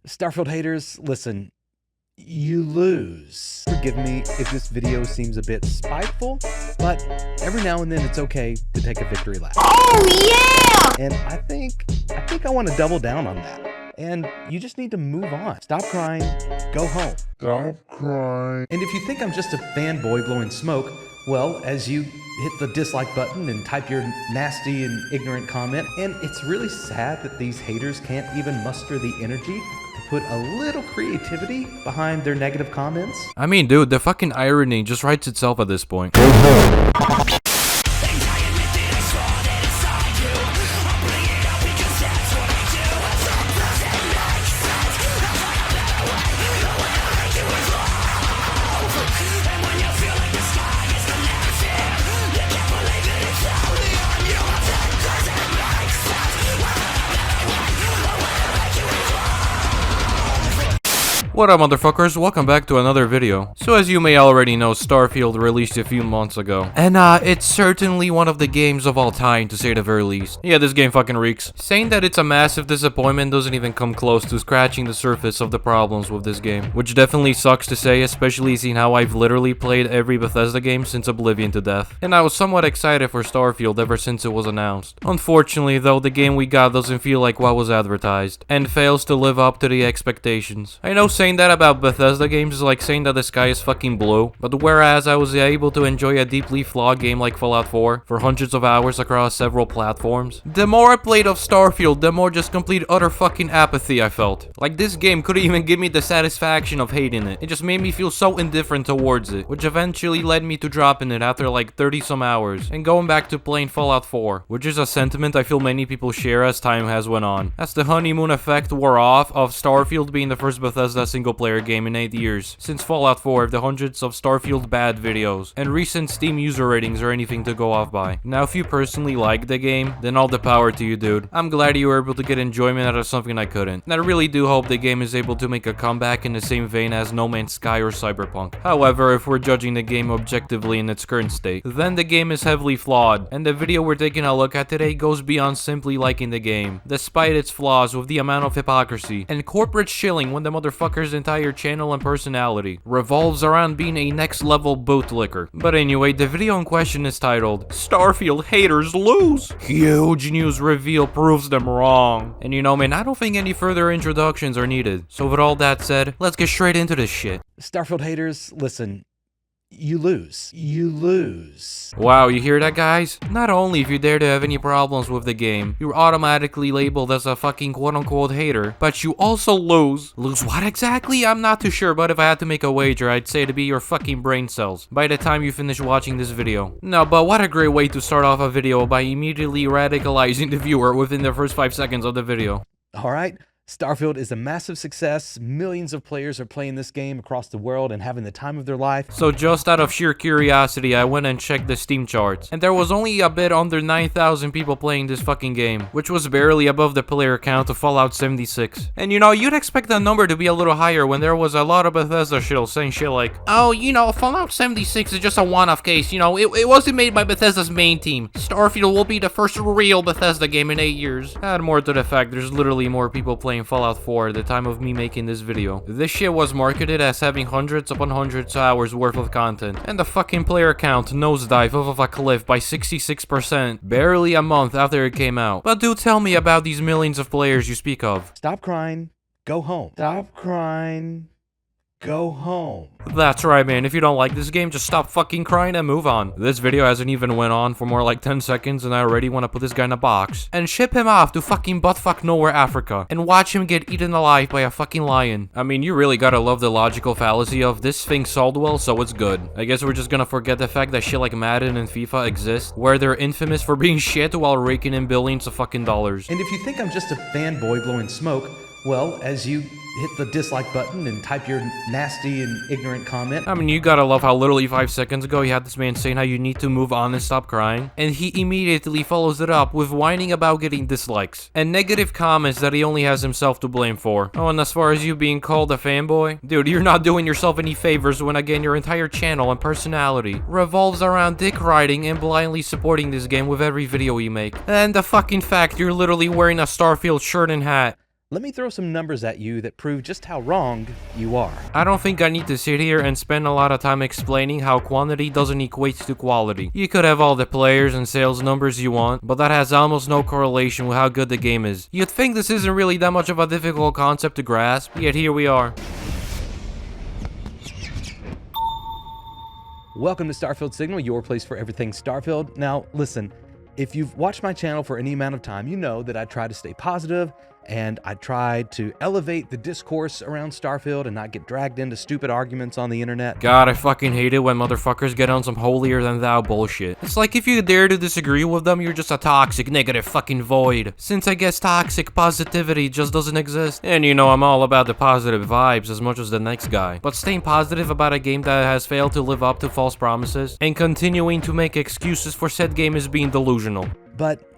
Starfield haters, listen, you lose. Forgive me if this video seems a bit spiteful, but every now and then it's okay to take a victory lap. Oh yeah! And I think I want to double down on that. And you just need to move on. Stop crying, go home. Stop crying. And if you think I'm just a fanboy blowing smoke, well, as you hit the dislike button and type your nasty and ignorant comment, and it's really sad that these haters can't even muster the energy to put a little creativity behind their negative comments. I mean, dude, the fucking irony just writes itself at this point. What up, motherfuckers? Welcome back to another video. So as you may already know, Starfield released a few months ago. And it's certainly one of the games of all time, to say the very least. Yeah, this game fucking reeks. Saying that it's a massive disappointment doesn't even come close to scratching the surface of the problems with this game. Which definitely sucks to say, especially seeing how I've literally played every Bethesda game since Oblivion to death. And I was somewhat excited for Starfield ever since it was announced. Unfortunately though, the game we got doesn't feel like what was advertised. And fails to live up to the expectations. I know saying that about Bethesda games is like saying that the sky is fucking blue, but whereas I was able to enjoy a deeply flawed game like Fallout 4 for hundreds of hours across several platforms, the more I played of Starfield, the more just complete utter fucking apathy I felt. Like this game couldn't even give me the satisfaction of hating it. It just made me feel so indifferent towards it, which eventually led me to dropping it after like 30 some hours and going back to playing Fallout 4, which is a sentiment I feel many people share as time has went on. As the honeymoon effect wore off of Starfield being the first Bethesda single-player game in 8 years, since Fallout 4 of the hundreds of Starfield bad videos, and recent Steam user ratings are anything to go off by. Now if you personally like the game, then all the power to you, dude. I'm glad you were able to get enjoyment out of something I couldn't. And I really do hope the game is able to make a comeback in the same vein as No Man's Sky or Cyberpunk. However, if we're judging the game objectively in its current state, then the game is heavily flawed, and the video we're taking a look at today goes beyond simply liking the game, despite its flaws with the amount of hypocrisy and corporate shilling when the motherfucker's entire channel and personality revolves around being a next level bootlicker. But anyway, the video in question is titled Starfield Haters Lose. Huge news reveal proves them wrong. And you know, man, I don't think any further introductions are needed. So with all that said, let's get straight into this shit. Starfield haters, listen, you lose. You lose. Wow, you hear that, guys? Not only if you dare to have any problems with the game, you're automatically labeled as a fucking quote-unquote hater, but you also lose. Lose what exactly? I'm not too sure, but if I had to make a wager, I'd say to be your fucking brain cells by the time you finish watching this video. No, but what a great way to start off a video by immediately radicalizing the viewer within the first 5 seconds of the video. Alright, Starfield is a massive success. Millions of players are playing this game across the world and having the time of their life. So just out of sheer curiosity, I went and checked the Steam charts, and there was only a bit under 9,000 people playing this fucking game, which was barely above the player count of Fallout 76. And you know, you'd expect that number to be a little higher when there was a lot of Bethesda shit saying shit like, oh, you know, Fallout 76 is just a one-off case, you know, it wasn't made by Bethesda's main team. Starfield will be the first real Bethesda game in 8 years. Add more to the fact there's literally more people playing Fallout 4 at the time of me making this video. This shit was marketed as having hundreds upon hundreds of hours worth of content, and the fucking player count nosedive off of a cliff by 66%, barely a month after it came out. But do tell me about these millions of players you speak of. Stop crying, go home. Stop crying, go home. That's right, man. If you don't like this game, just stop fucking crying and move on. This video hasn't even went on for more like 10 seconds and I already want to put this guy in a box and ship him off to fucking buttfuck nowhere Africa and watch him get eaten alive by a fucking lion. I mean, you really gotta love the logical fallacy of this thing sold well, so it's good. I guess we're just gonna forget the fact that shit like Madden and FIFA exist, where they're infamous for being shit while raking in billions of fucking dollars. And if you think I'm just a fanboy blowing smoke, well, as you hit the dislike button and type your nasty and ignorant comment. I mean, you gotta love how literally 5 seconds ago you had this man saying how you need to move on and stop crying, and he immediately follows it up with whining about getting dislikes and negative comments that he only has himself to blame for. Oh, and as far as you being called a fanboy, dude, you're not doing yourself any favors when again your entire channel and personality revolves around dick riding and blindly supporting this game with every video you make. And the fucking fact you're literally wearing a Starfield shirt and hat. let me throw some numbers at you that prove just how wrong you are. I don't think I need to sit here and spend a lot of time explaining how quantity doesn't equate to quality. You could have all the players and sales numbers you want, but that has almost no correlation with how good the game is. You'd think this isn't really that much of a difficult concept to grasp, yet here we are. Welcome to Starfield Signal, your place for everything Starfield. Now, listen, if you've watched my channel for any amount of time, you know that I try to stay positive and I try to elevate the discourse around Starfield and not get dragged into stupid arguments on the internet. God, I fucking hate it when motherfuckers get on some holier-than-thou bullshit. It's like if you dare to disagree with them, you're just a toxic, negative fucking void. Since I guess toxic positivity just doesn't exist. And you know, I'm all about the positive vibes as much as the next guy. But staying positive about a game that has failed to live up to false promises and continuing to make excuses for said game is being delusional. But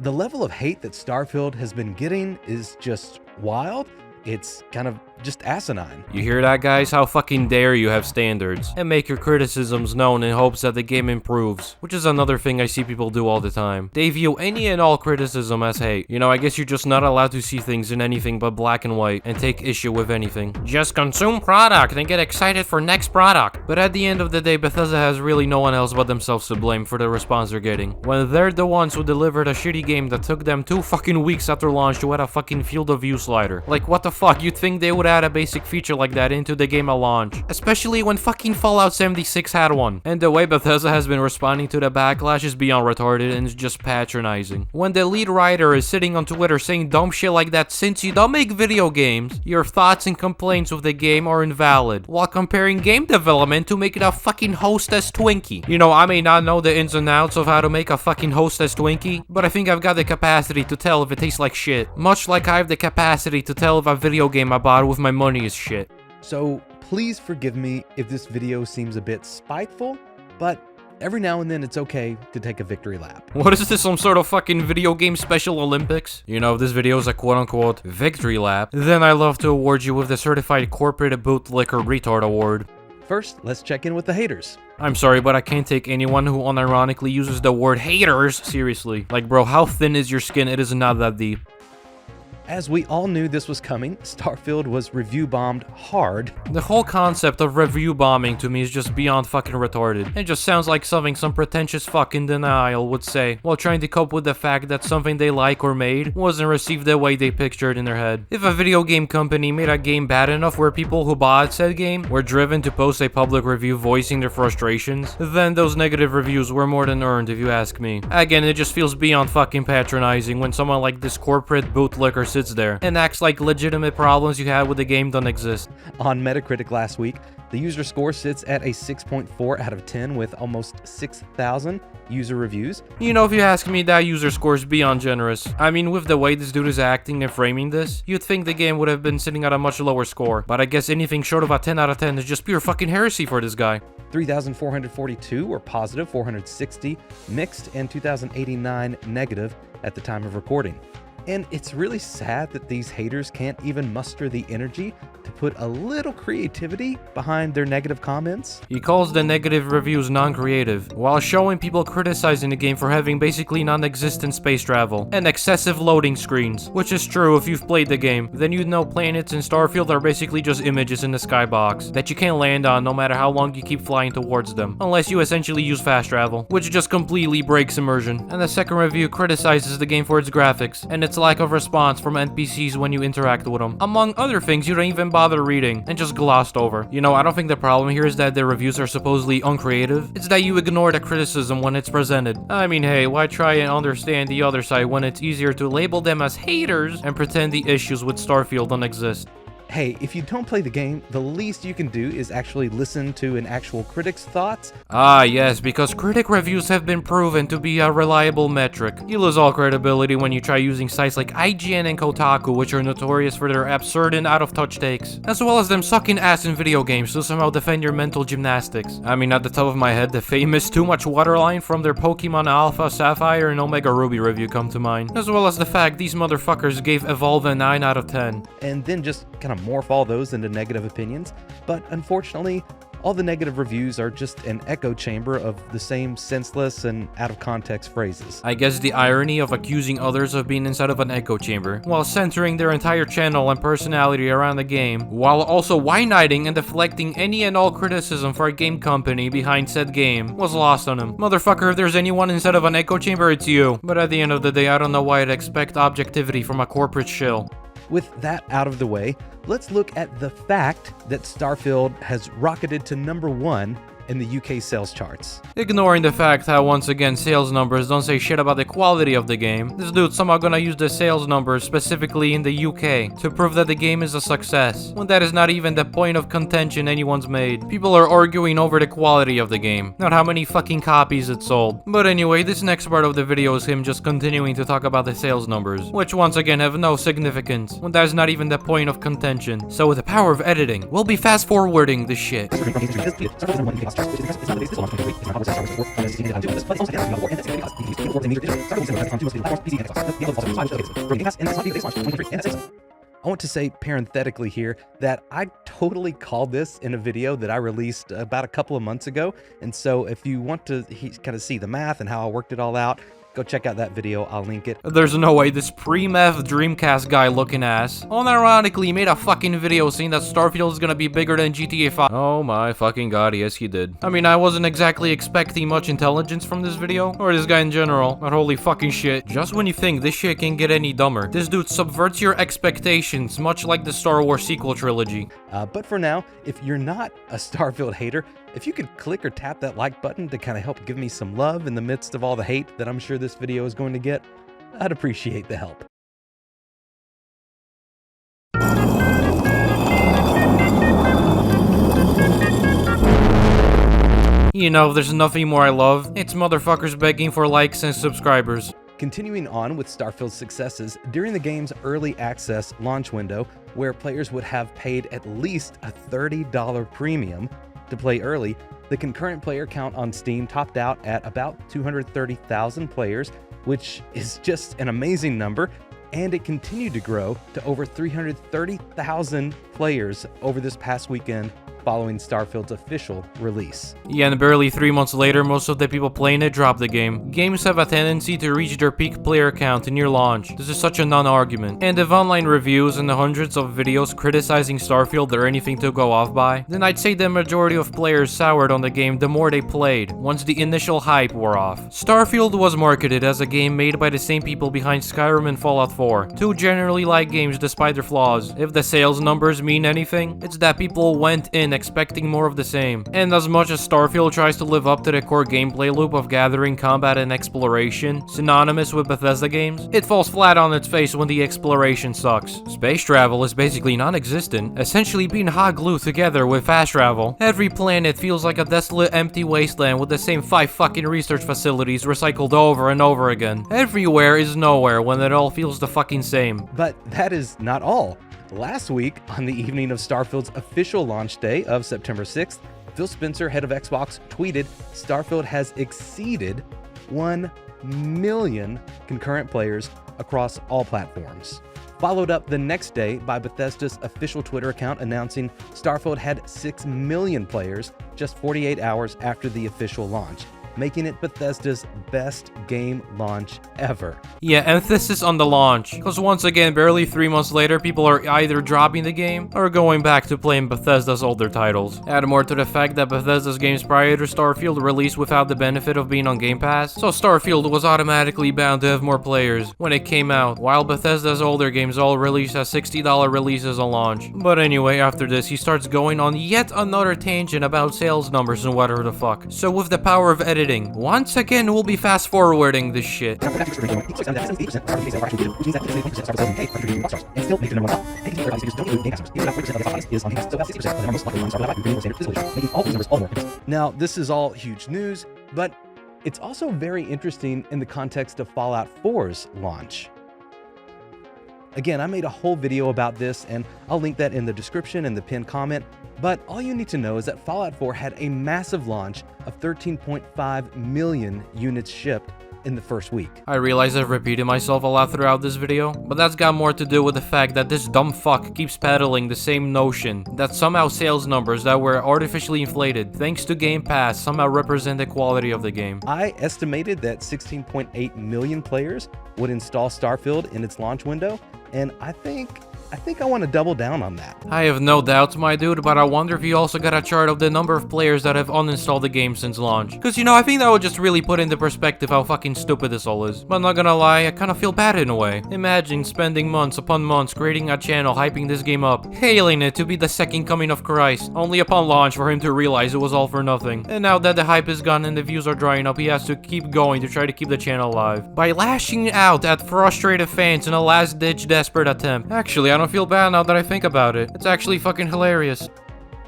the level of hate that Starfield has been getting is just wild. It's kind of just asinine. You hear that, guys? How fucking dare you have standards and make your criticisms known in hopes that the game improves, which is another thing I see people do all the time. They view any and all criticism as hate. You know, I guess you're just not allowed to see things in anything but black and white and take issue with anything. Just consume product and get excited for next product. But at the end of the day, Bethesda has really no one else but themselves to blame for the response they're getting, when they're the ones who delivered a shitty game that took them 2 fucking weeks after launch to add a fucking field of view slider. Like, what the fuck? You'd think they would add a basic feature like that into the game at launch, especially when fucking Fallout 76 had one. And the way Bethesda has been responding to the backlash is beyond retarded and is just patronizing. When the lead writer is sitting on Twitter saying dumb shit like that, since you don't make video games, your thoughts and complaints with the game are invalid, while comparing game development to making a fucking hostess Twinkie. You know, I may not know the ins and outs of how to make a fucking hostess Twinkie, but I think I've got the capacity to tell if it tastes like shit, much like I have the capacity to tell if a video game I bought with my money is shit. So please forgive me if this video seems a bit spiteful, but every now and then it's okay to take a victory lap. What is this, some sort of fucking video game Special Olympics? You know, if this video is a quote-unquote victory lap, then I love to award you with the Certified Corporate Bootlicker Retard Award. First, let's check in with the haters. I'm sorry, but I can't take anyone who unironically uses the word haters seriously. Like, bro, how thin is your skin? It is not that deep. As we all knew this was coming, Starfield was review bombed hard. The whole concept of review bombing to me is just beyond fucking retarded. It just sounds like something some pretentious fucking denial would say while trying to cope with the fact that something they like or made wasn't received the way they pictured in their head. If a video game company made a game bad enough where people who bought said game were driven to post a public review voicing their frustrations, then those negative reviews were more than earned if you ask me. Again, it just feels beyond fucking patronizing when someone like this corporate bootlicker sits there and acts like legitimate problems you had with the game don't exist. On Metacritic last week, the user score sits at a 6.4 out of 10 with almost 6,000 user reviews. You know, if you ask me, that user score is beyond generous. I mean, with the way this dude is acting and framing this, you'd think the game would have been sitting at a much lower score, but I guess anything short of a 10 out of 10 is just pure fucking heresy for this guy. 3,442 were positive, 460 mixed, and 2,089 negative at the time of recording. And it's really sad that these haters can't even muster the energy to put a little creativity behind their negative comments. He calls the negative reviews non-creative, while showing people criticizing the game for having basically non-existent space travel and excessive loading screens, which is true if you've played the game. Then you'd know planets in Starfield are basically just images in the skybox that you can't land on no matter how long you keep flying towards them, unless you essentially use fast travel, which just completely breaks immersion. And the second review criticizes the game for its graphics and its lack of response from NPCs when you interact with them, among other things you don't even bother reading and just glossed over. You know, I don't think the problem here is that the reviews are supposedly uncreative. It's that you ignore the criticism when it's presented. I mean, hey, why try and understand the other side when it's easier to label them as haters and pretend the issues with Starfield don't exist? Hey, if you don't play the game, the least you can do is actually listen to an actual critic's thoughts. Ah, yes, because critic reviews have been proven to be a reliable metric. You lose all credibility when you try using sites like IGN and Kotaku, which are notorious for their absurd and out-of-touch takes, as well as them sucking ass in video games to somehow defend your mental gymnastics. I mean, at the top of my head, the famous Too Much Water line from their Pokemon Alpha, Sapphire, and Omega Ruby review come to mind, as well as the fact these motherfuckers gave Evolve a 9 out of 10. And then just kind of morph all those into negative opinions. But unfortunately, All the negative reviews are just an echo chamber of the same senseless and out-of-context phrases. I guess the irony of accusing others of being inside of an echo chamber, while centering their entire channel and personality around the game, while also wine-nighting and deflecting any and all criticism for a game company behind said game, was lost on him. Motherfucker, if there's anyone inside of an echo chamber, it's you. But at the end of the day, I don't know why I'd expect objectivity from a corporate shill. With that out of the way, let's look at the fact that Starfield has rocketed to #1 in the UK sales charts. Ignoring the fact how once again sales numbers don't say shit about the quality of the game, this dude's somehow gonna use the sales numbers specifically in the UK to prove that the game is a success, when that is not even the point of contention anyone's made. People are arguing over the quality of the game, not how many fucking copies it sold. But anyway, this next part of the video is him just continuing to talk about the sales numbers, which once again have no significance, when that is not even the point of contention. So with the power of editing, we'll be fast forwarding this shit. I want to say parenthetically here that I totally called this in a video that I released about a couple of months ago, and so if you want to kind of see the math and how I worked it all out, go check out that video, I'll link it. There's no way this pre-meth Dreamcast guy looking ass unironically made a fucking video saying that Starfield is gonna be bigger than GTA 5. Oh my fucking god, yes he did. I mean, I wasn't exactly expecting much intelligence from this video, or this guy in general, but holy fucking shit. Just when you think this shit can get any dumber, this dude subverts your expectations, much like the Star Wars sequel trilogy. But for now, if you're not a Starfield hater, if you could click or tap that like button to kind of help give me some love in the midst of all the hate that I'm sure this video is going to get, I'd appreciate the help. You know, there's nothing more I love. It's motherfuckers begging for likes and subscribers. Continuing on with Starfield's successes, during the game's early access launch window, where players would have paid at least a $30 premium to play early, the concurrent player count on Steam topped out at about 230,000 players, which is just an amazing number, and it continued to grow to over 330,000 players over this past weekend following Starfield's official release. Yeah, and barely 3 months later, most of the people playing it dropped the game. Games have a tendency to reach their peak player count near launch. This is such a non-argument. And if online reviews and the hundreds of videos criticizing Starfield are anything to go off by, then I'd say the majority of players soured on the game the more they played, once the initial hype wore off. Starfield was marketed as a game made by the same people behind Skyrim and Fallout 4, two generally liked games despite their flaws. If the sales numbers mean anything, it's that people went in expecting more of the same. And as much as Starfield tries to live up to the core gameplay loop of gathering, combat, and exploration, synonymous with Bethesda games, it falls flat on its face when the exploration sucks. Space travel is basically non-existent, essentially being hot glued together with fast travel. Every planet feels like a desolate, empty wasteland with the same 5 fucking research facilities recycled over and over again. Everywhere is nowhere when it all feels the fucking same. But that is not all. Last week, on the evening of Starfield's official launch day of September 6th, Phil Spencer, head of Xbox, tweeted, "Starfield has exceeded 1 million concurrent players across all platforms." Followed up the next day by Bethesda's official Twitter account announcing Starfield had 6 million players just 48 hours after the official launch, making it Bethesda's best game launch ever. Yeah, emphasis on the launch, because once again, barely 3 months later, people are either dropping the game or going back to playing Bethesda's older titles. Add more to the fact that Bethesda's games prior to Starfield released without the benefit of being on Gamepass, so Starfield was automatically bound to have more players when it came out, while Bethesda's older games all released as $60 releases on launch. But anyway, after this, he starts going on yet another tangent about sales numbers and whatever the fuck. So with the power of editing, once again, we'll be fast forwarding this shit. Now, this is all huge news, but it's also very interesting in the context of Fallout 4's launch. Again, I made a whole video about this, and I'll link that in the description and the pinned comment, but all you need to know is that Fallout 4 had a massive launch of 13.5 million units shipped, in the first week. I realize I've repeated myself a lot throughout this video, but that's got more to do with the fact that this dumb fuck keeps peddling the same notion that somehow sales numbers that were artificially inflated thanks to Game Pass somehow represent the quality of the game. I estimated that 16.8 million players would install Starfield in its launch window, and I think I want to double down on that. I have no doubts, my dude, but I wonder if you also got a chart of the number of players that have uninstalled the game since launch. Cause I think that would just really put into perspective how fucking stupid this all is. But not gonna lie, I kinda feel bad in a way. Imagine spending months upon months creating a channel hyping this game up, hailing it to be the second coming of Christ, only upon launch for him to realize it was all for nothing. And now that the hype is gone and the views are drying up, he has to keep going to try to keep the channel alive. By lashing out at frustrated fans in a last-ditch desperate attempt. Actually, I don't feel bad now that I think about it. It's actually fucking hilarious.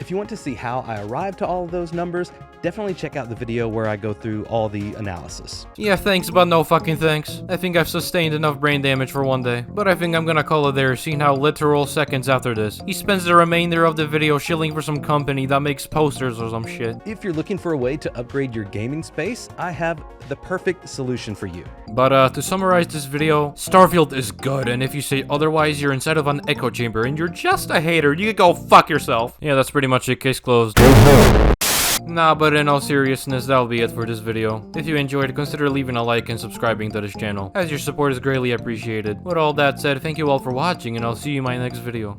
If you want to see how I arrived to all of those numbers, definitely check out the video where I go through all the analysis. Yeah, thanks, but no fucking thanks. I think I've sustained enough brain damage for one day. But I think I'm gonna call it there, seeing how literal seconds after this, he spends the remainder of the video shilling for some company that makes posters or some shit. If you're looking for a way to upgrade your gaming space, I have the perfect solution for you. But to summarize this video, Starfield is good, and if you say otherwise, you're inside of an echo chamber and you're just a hater, you can go fuck yourself. Yeah, that's pretty much it, case closed. Nah, but in all seriousness, that'll be it for this video. If you enjoyed, consider leaving a like and subscribing to this channel, as your support is greatly appreciated. With all that said, thank you all for watching, and I'll see you in my next video.